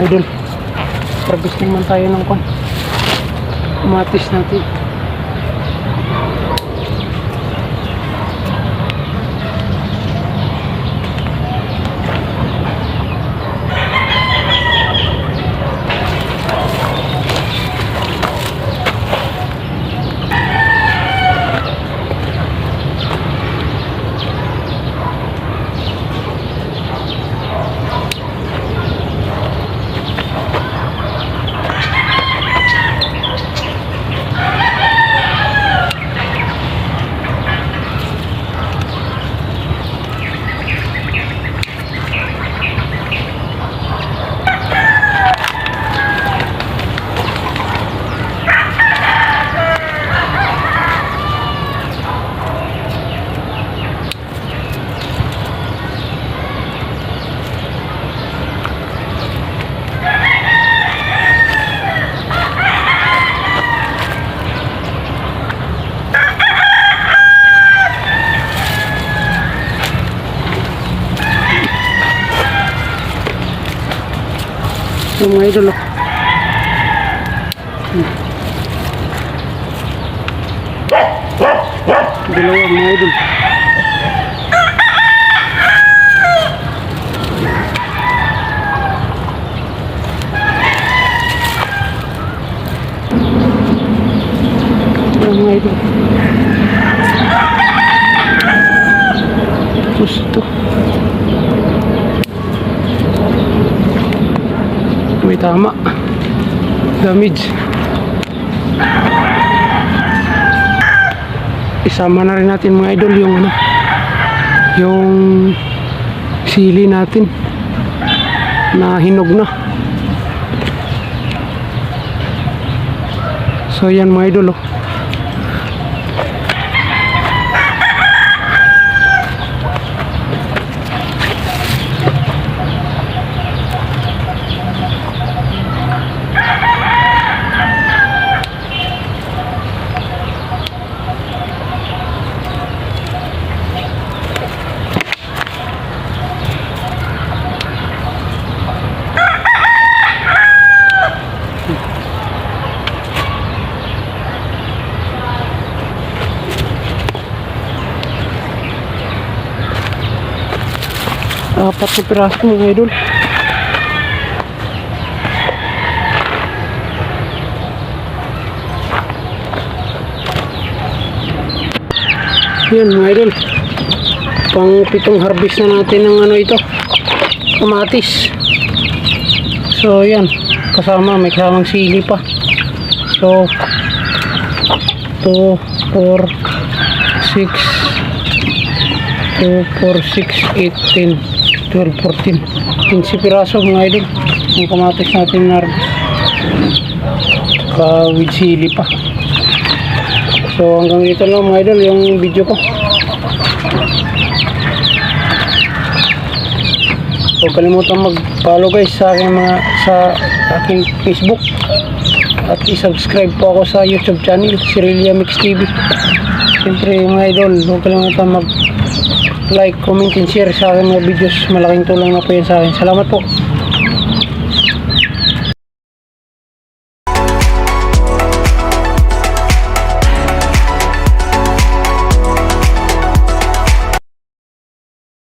idol. Harvest naman tayo ng kamatis natin. Yung mga idol, dalawa mga idol. Yung mga idol, gusto may tama, damage. Isama na rin natin mga idol yung yung sili natin na hinog na. So yan mga idol, apat na piraso mga idol. Yan mga idol, pang pitong harvest na natin ng ito, kamatis. So yan, may kasamang sili pa. So 2, 4, 6, 2, 4, 6, 8, 10, 12, 14, 15 piraso mga idol yung kamatis natin na harvest with sili pa. So hanggang dito lang mga idol yung video ko. Huwag kalimutan mag-follow guys sa aking Facebook, at i-subscribe po ako sa YouTube channel, Sirelia Mix TV. Siyempre mga idol, huwag kalimutan mag-like, comment and share sa aking mga videos. Malaking tulong na po yan sa akin. Salamat po.